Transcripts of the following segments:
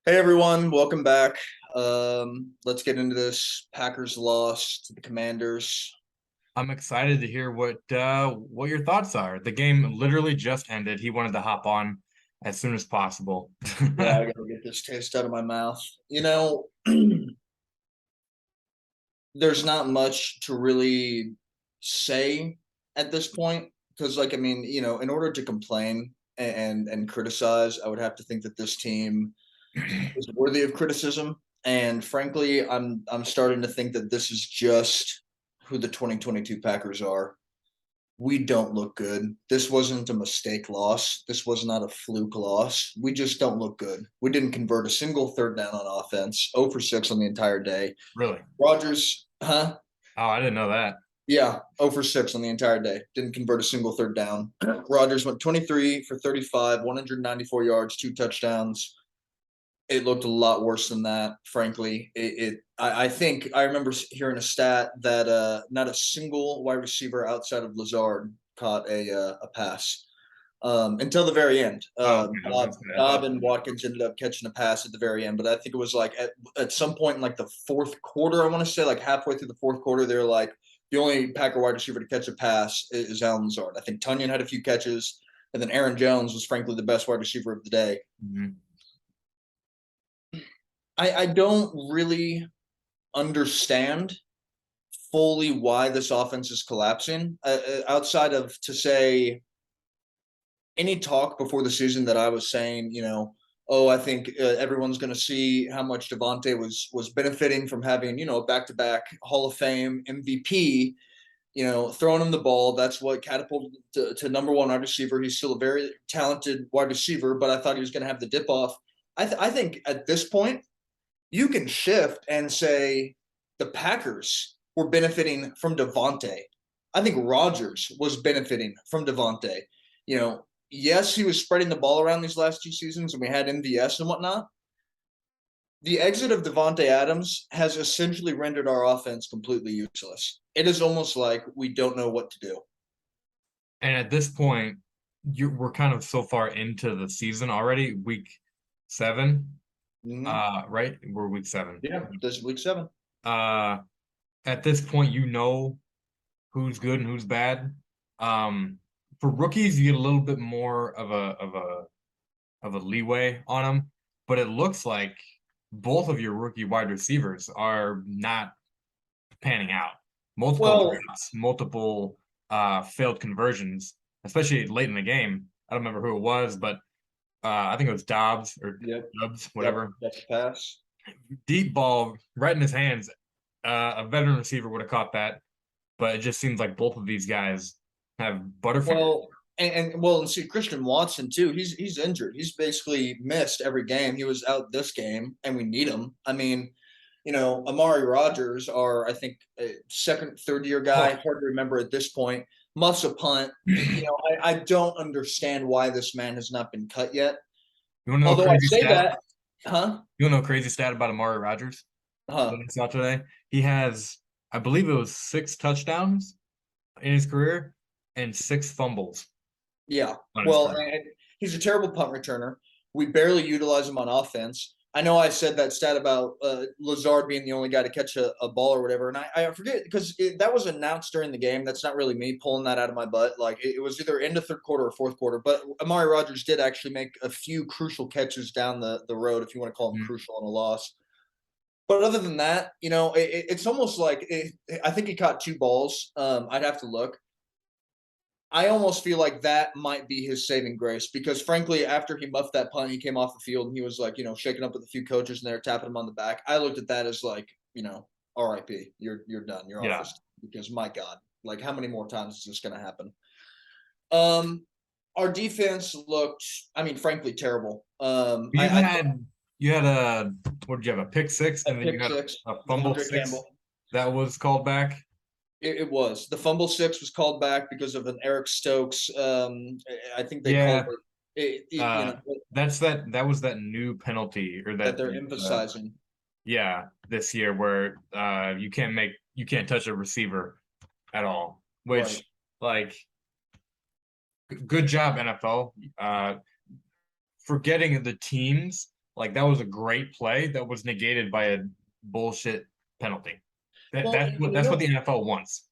Hey everyone, welcome back. Let's get into this Packers loss to the Commanders. I'm excited to hear what your thoughts are. The game literally just ended. He wanted to hop on as soon as possible. Yeah, I gotta get this taste out of my mouth. There's not much to really say at this point because, in order to complain and criticize, I would have to think that this team is worthy of criticism. And frankly, I'm starting to think that this is just who the 2022 Packers are. We don't look good. This wasn't a mistake loss. This was not a fluke loss. We just don't look good. We didn't convert a single third down on offense, 0 for 6 on the entire day. Really? Rodgers, huh? Oh, I didn't know that. Yeah, 0 for 6 on the entire day. Didn't convert a single third down. Rodgers went 23 for 35, 194 yards, 2 touchdowns. It looked a lot worse than that, frankly. I think I remember hearing a stat that not a single wide receiver outside of Lazard caught a pass until the very end. Oh, okay. I was gonna say, I thought. Dobb and Watkins ended up catching a pass at the very end, but I think it was like at some point in like the fourth quarter, I want to say like halfway through the fourth quarter, they're like the only Packer wide receiver to catch a pass is Alan Lazard. I think Tunyon had a few catches, and then Aaron Jones was frankly the best wide receiver of the day. Mhm. I don't really understand fully why this offense is collapsing outside of to say any talk before the season that I was saying, oh, I think everyone's going to see how much Devontae was benefiting from having, a back-to-back Hall of Fame MVP, throwing him the ball. That's what catapulted to number one wide receiver. He's still a very talented wide receiver, but I thought he was going to have the dip off. I think at this point, you can shift and say the Packers were benefiting from Devontae. I think Rodgers was benefiting from Devontae. Yes, he was spreading the ball around these last 2 seasons, and we had MVS and whatnot. The exit of Devontae Adams has essentially rendered our offense completely useless. It is almost like we don't know what to do. And at this point, we're kind of so far into the season already. Week 7, Mm-hmm. right? We're week 7. Yeah, this is week 7. Uh, at this point, you know who's good and who's bad. Um, for rookies, you get a little bit more of a leeway on them, but it looks like both of your rookie wide receivers are not panning out. Multiple Well, drops, multiple failed conversions, especially late in the game. I don't remember who it was, but I think it was Dobbs or yep, Dubs, yep, whatever. that's a pass. Deep ball right in his hands. A veteran receiver would have caught that, but it just seems like both of these guys have Butterfinger. Well, and see Christian Watson too. He's injured. He's basically missed every game. He was out this game, and we need him. I mean, Amari Rogers, our I think second, third year Oh, guy, hard to remember at this point. Must have punt. I don't understand why this man has not been cut yet. you want to know a Although I crazy say stat? that, huh? You want to know a crazy stat about Amari Rogers that Huh? I saw today? He has, I believe it was 6 touchdowns in his career and 6 fumbles Yeah. on his Well, career. and he's a terrible punt returner. We barely utilize him on offense. I know I said that stat about Lazard being the only guy to catch a ball or whatever, and I forget because that was announced during the game. That's not really me pulling that out of my butt. Like it was either end of third quarter or fourth quarter. But Amari Rogers did actually make a few crucial catches down the road, if you want to call them Mhm. crucial on a loss. But other than that, it's almost like I think he caught 2 balls. I'd have to look. I almost feel like that might be his saving grace because, frankly, after he muffed that punt, he came off the field and he was like, shaking up with a few coaches and they're tapping him on the back. I looked at that as like, RIP, you're done, you're off Yeah. this because my God, like how many more times is this going to happen? Um, our defense looked, I mean, frankly, terrible. You had you had a what did you have, a pick six, and At then you pick had six, a fumble Deandre six Campbell. that was called back. It was the fumble six was called back because of an Eric Stokes. I think they called Yeah. it Uh that was that new penalty or that that they're emphasizing. yeah, this year where you can't touch a receiver at all. Right. Which, like, good job NFL for getting the teams like that was a great play that was negated by a bullshit penalty. Well, That's what the NFL wants.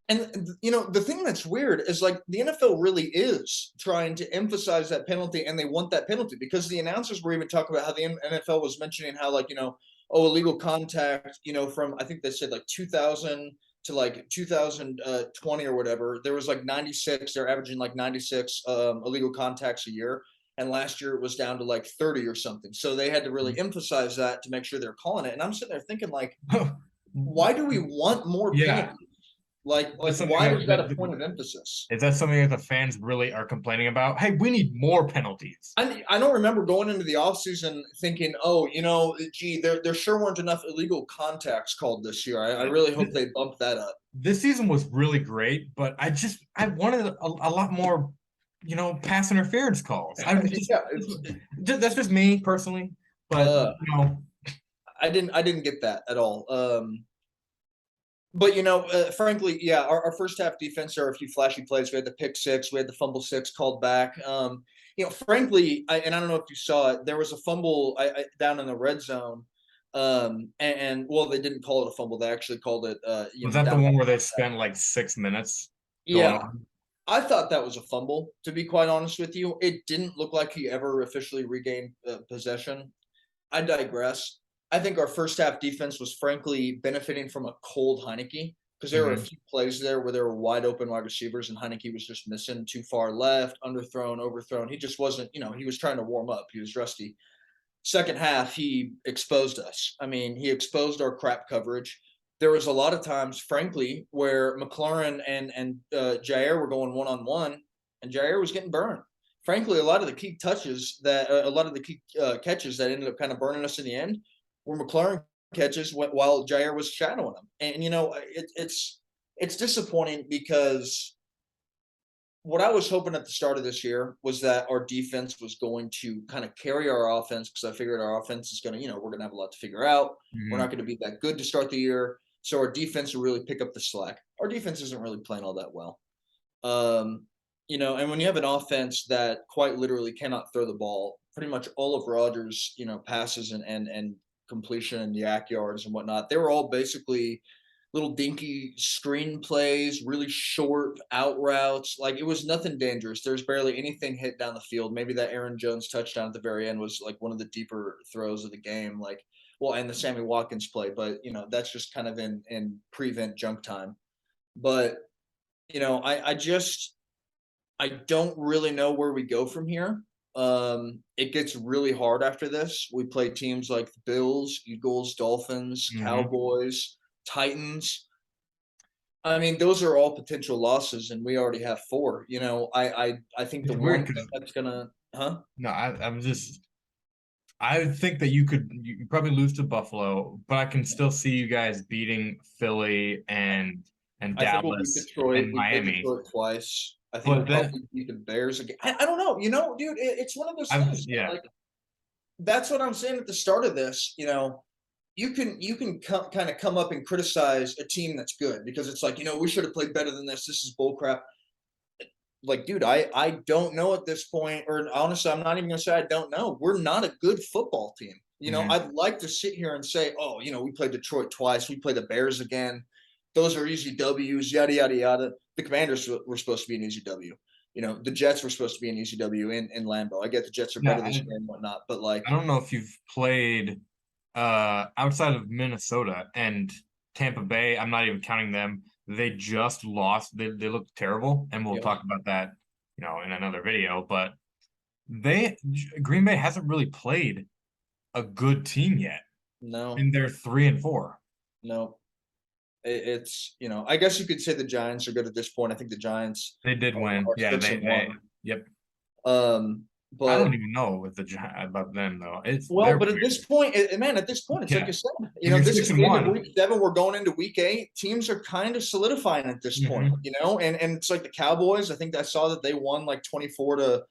and the thing that's weird is like the NFL really is trying to emphasize that penalty, and they want that penalty because the announcers were even talking about how the NFL was mentioning how like oh, illegal contact, from I think they said like 2000 to like 2020 or whatever, there was like 96. They're averaging like 96 illegal contacts a year, and last year it was down to like 30 or something. So they had to really emphasize that to make sure they're calling it. And I'm sitting there thinking like, why do we want more Yeah, penalties? Like that's something why is that a point of emphasis? is that something that the fans really are complaining about? Hey, we need more penalties. I don't remember going into the offseason thinking, oh, gee, there sure weren't enough illegal contacts called this year. I really hope they bump that up. This season was really great, but I wanted a lot more, pass interference calls. Yeah, That's just me personally, but I didn't get that at all. But frankly, yeah, our first half defense, there are a few flashy plays. We had the pick six, we had the fumble six called back. Frankly, I don't know if you saw it, there was a fumble down in the red zone. And well, they didn't call it a fumble. They actually called it, was that the one where they spent like 6 minutes going yeah. on? I thought that was a fumble, to be quite honest with you. It didn't look like he ever officially regained possession. I digress. I think our first half defense was frankly benefiting from a cold Heineke because there were a few plays there where there were wide open wide receivers and Heineke was just missing too far left, underthrown, overthrown. He just wasn't, he was trying to warm up. He was rusty. Second half, he exposed us. I mean, he exposed our crap coverage. There was a lot of times, frankly, where McLaurin and Jair were going one-on-one, and Jair was getting burned. Frankly, a lot of the key touches that a lot of the key catches that ended up kind of burning us in the end were McLaurin catches while Jair was shadowing him. And it's disappointing because what I was hoping at the start of this year was that our defense was going to kind of carry our offense because I figured our offense is going to, we're going to have a lot to figure out. We're not going to be that good to start the year. So our defense will really pick up the slack. Our defense isn't really playing all that well. And when you have an offense that quite literally cannot throw the ball, pretty much all of Rodgers, passes and completion and yak yards and whatnot, they were all basically little dinky screen plays, really short out routes. Like it was nothing dangerous. There's barely anything hit down the field. Maybe that Aaron Jones touchdown at the very end was like one of the deeper throws of the game. Like, well, and the Sammy Watkins play, but that's just kind of in prevent junk time. But I don't really know where we go from here. It gets really hard after this. We play teams like the Bills, Eagles, Dolphins, Cowboys, Titans. I mean, those are all potential losses, and we already have 4. I think the one that's gonna, No, I think that you probably lose to Buffalo, but I can still see you guys beating Philly and I think we'll beat Dallas Detroit. and We played Miami. Detroit twice. I think we'll probably beat the Bears again. I don't know. Dude, it's one of those things. Yeah. Like, that's what I'm saying at the start of this. You can kind of come up and criticize a team that's good because it's like, we should have played better than this. This is bullcrap. Like, dude, I don't know at this point, or honestly, I'm not even gonna say I don't know. We're not a good football team. I'd like to sit here and say, oh, we played Detroit twice, we play the Bears again. Those are easy W's, yada yada yada. The Commanders were supposed to be an easy W. The Jets were supposed to be an easy W in Lambeau. I get the Jets are better this year and whatnot, but like I don't know if you've played outside of Minnesota and Tampa Bay. I'm not even counting them. They just lost. They look terrible, and we'll talk about that, in another video. But Green Bay hasn't really played a good team yet. No, and they're 3-4. No, it's I guess you could say the Giants are good at this point. I think the Giants they did win. Yeah, they yep. But I don't even know with about them though. But at this point, it's like you said, this is the end of week 7. We're going into week 8. Teams are kind of solidifying at this point, and it's like the Cowboys. I think I saw that they won like 24-7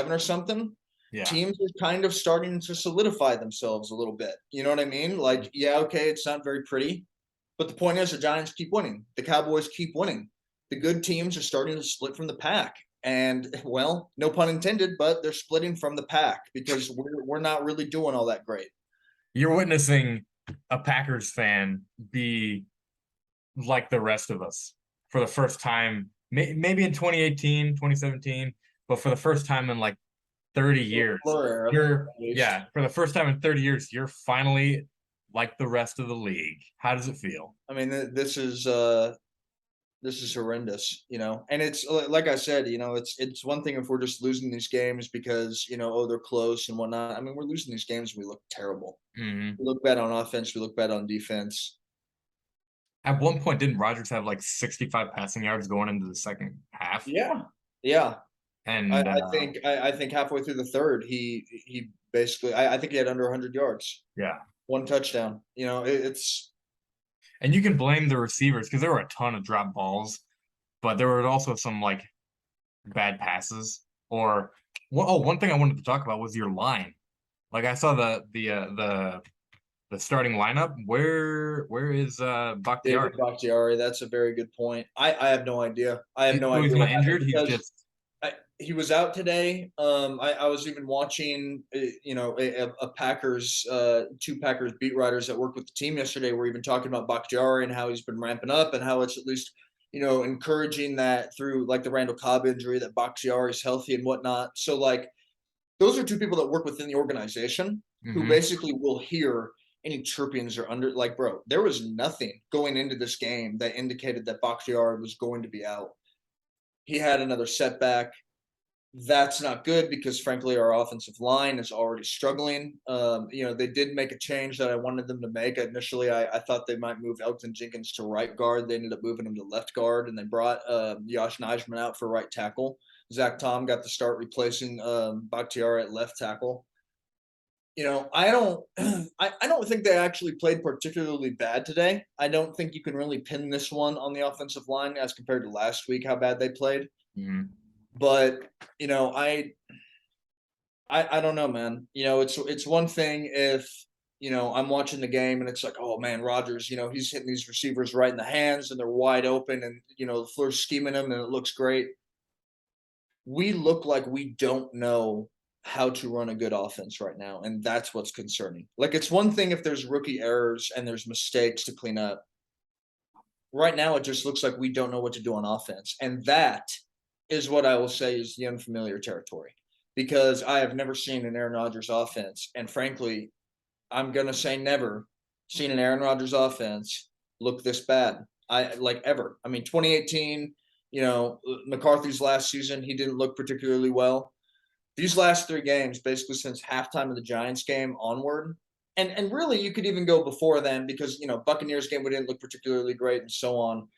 or something. Yeah. Teams are kind of starting to solidify themselves a little bit. You know what I mean? Like, yeah, okay, it's not very pretty, but the point is the Giants keep winning. The Cowboys keep winning. The good teams are starting to split from the pack. And well, no pun intended, but they're splitting from the pack because we're not really doing all that great. You're witnessing a Packers fan be like the rest of us for the first time, maybe in 2018, 2017, but for the first time in like 30 years. You're, yeah, for the first time in 30 years, you're finally like the rest of the league. How does it feel? I mean, this is horrendous, and it's like I said, it's one thing if we're just losing these games because, oh, they're close and whatnot. I mean, we're losing these games and we look terrible. Hmm. We look bad on offense. We look bad on defense. At one point, didn't Rodgers have like 65 passing yards going into the second half? Yeah. Yeah. I, And I think I think halfway through the third, he basically I think he had under 100 yards, yeah, one touchdown. It's and you can blame the receivers because there were a ton of drop balls, but there were also some like bad passes. Or one thing I wanted to talk about was your line. Like I saw the starting lineup. Where is David Bakhtiari? Bakhtiari. That's a very good point. I have no idea. I have no So he's idea not what happened injured. He's because just he was out today. I was even watching, a Packers, two Packers beat writers that worked with the team yesterday were even talking about Bakhtiari and how he's been ramping up and how it's at least, encouraging that through like the Randall Cobb injury that Bakhtiari is healthy and whatnot. So like those are two people that work within the organization who mhm. basically will hear any chirpings or under like, bro, there was nothing going into this game that indicated that Bakhtiari was going to be out. He had another setback. That's not good because frankly our offensive line is already struggling. They did make a change that I wanted them to make. Initially, I thought they might move Elgton Jenkins to right guard. They ended up moving him to left guard, and they brought Josh Nijman out for right tackle. Zach Tom got the start replacing Bakhtiari at left tackle. I don't I don't think they actually played particularly bad today. I don't think you can really pin this one on the offensive line as compared to last week how bad they played. Mhm. But I don't know, man. It's one thing if I'm watching the game and it's like, oh man, Rodgers, he's hitting these receivers right in the hands and they're wide open and the floor's scheming them and it looks great. We look like we don't know how to run a good offense right now, and that's what's concerning. Like it's one thing if there's rookie errors and there's mistakes to clean up. Right now, it just looks like we don't know what to do on offense, and that is what I will say is the unfamiliar territory because I have never seen an Aaron Rodgers offense, and frankly, I'm gonna say never seen an Aaron Rodgers offense look this bad. I like ever. I mean, 2018, McCarthy's last season, he didn't look particularly well. These last three games, basically since halftime of the Giants game onward, and really you could even go before then because Buccaneers game we didn't look particularly great and so on.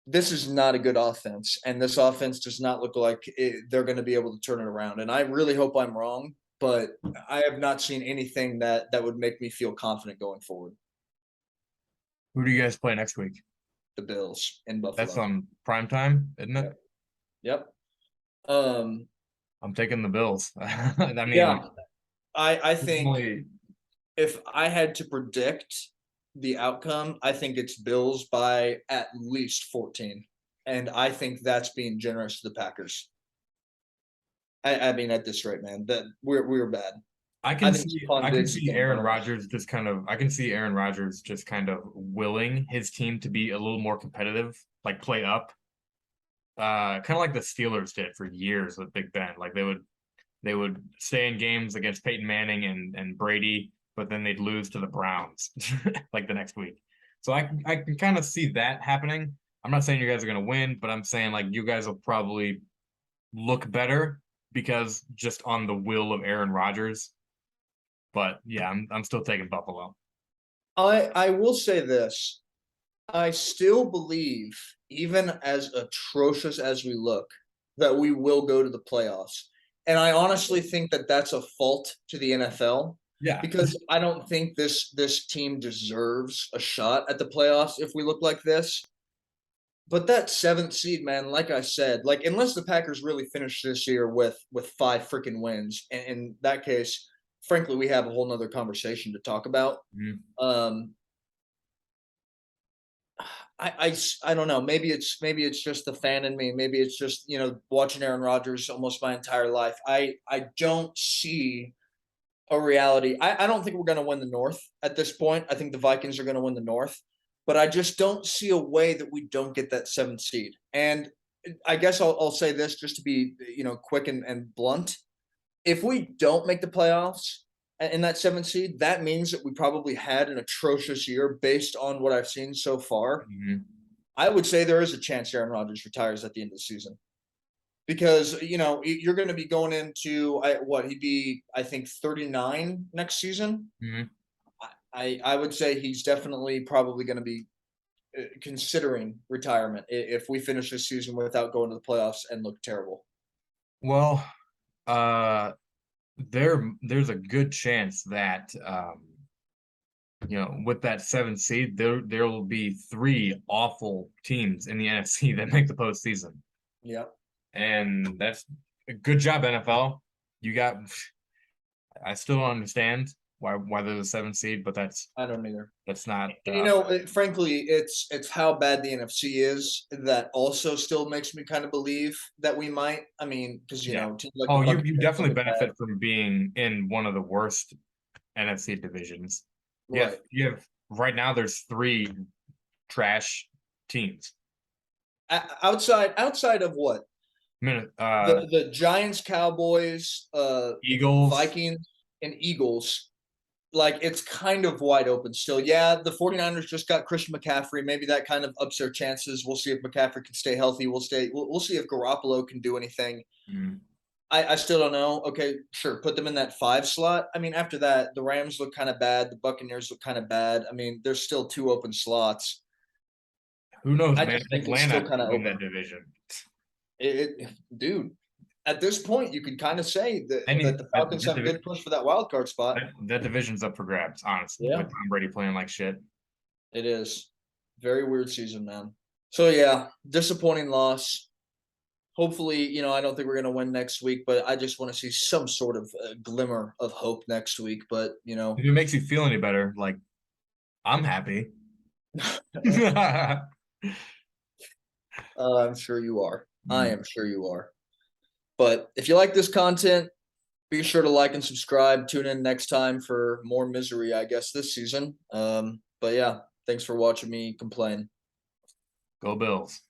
This is not a good offense, and this offense does not look like they're going to be able to turn it around. And I really hope I'm wrong, but I have not seen anything that would make me feel confident going forward. Who do you guys play next week? The Bills in That's Buffalo. on prime time, isn't it? Yep. Yep. Um, I'm taking the Bills. I mean, yeah, I think personally, if I had to predict the outcome, I think it's Bills by at least 14. And I think that's being generous to the Packers. I mean, at this rate, man, that we're bad. I think Stephon I can Diggs is see getting Aaron burned. Rodgers just kind of I can see Aaron Rodgers just kind of willing his team to be a little more competitive, like play up. Kind of like the Steelers did for years with Big Ben. Like they would stay in games against Peyton Manning and Brady, but then they'd lose to the Browns like the next week. So I can kind of see that happening. I'm not saying you guys are gonna win, but I'm saying like you guys will probably look better because just on the will of Aaron Rodgers. But yeah, I'm still taking Buffalo. I will say this. I still believe, even as atrocious as we look, that we will go to the playoffs. And I honestly think that that's a fault to the NFL Yeah. because I don't think this team deserves a shot at the playoffs if we look like this. But that seventh seed, man, like I said, like unless the Packers really finish this year with five freaking wins, in that case, frankly, we have a whole nother conversation to talk about. Mhm. Um, I don't know. Maybe it's just the fan in me. Maybe it's just watching Aaron Rodgers almost my entire life. I don't see a reality. I don't think we're going to win the North at this point. I think the Vikings are going to win the North, but I just don't see a way that we don't get that seventh seed. And I guess I'll say this just to be quick and blunt. If we don't make the playoffs in that seventh seed, that means that we probably had an atrocious year based on what I've seen so far. Mhm. I would say there is a chance Aaron Rodgers retires at the end of the season because you're going to be going into what he'd be, I think, 39 next season. Mhm. I would say he's definitely probably going to be considering retirement if we finish this season without going to the playoffs and look terrible. Well, uh, there's a good chance that with that seventh seed, there will be three awful teams in the NFC that make the postseason, Yeah, and that's a good job, NFL. You got. I still don't understand why there's a seventh seed, but I don't either. that's not. And frankly, it's how bad the NFC is that also still makes me kind of believe that we might. I mean, because Yeah. teams like the Oh, you Buccaneers definitely look bad. benefit from being in one of the worst NFC divisions. Yes, Right. you have right now. There's three trash teams. Outside of what the Giants, Cowboys, Eagles. Vikings, and Eagles. Like it's kind of wide open still. Yeah, the 49ers just got Christian McCaffrey. Maybe that kind of ups their chances. We'll see if McCaffrey can stay healthy. We'll see if Garoppolo can do anything. Mm. I still don't know. Okay, sure, put them in that 5 slot. I mean, after that, the Rams look kind of bad. The Buccaneers look kind of bad. I mean, there's still 2 open slots. Who knows, I man? just think it's Atlanta still kind could of win open. that division. Dude, at this point, you can kind of say that I that mean, the Falcons have a good push for that wild card spot. that division's up for grabs, honestly, Yeah, with Tom Brady playing like shit. it is. Very weird season, man. So yeah, disappointing loss. Hopefully, I don't think we're gonna win next week, but I just want to see some sort of glimmer of hope next week. But If it makes you feel any better, like I'm happy. I'm sure you are. I Mm. am sure you are. But if you like this content, be sure to like and subscribe. Tune in next time for more misery, I guess, this season. But yeah, thanks for watching me complain. Go Bills.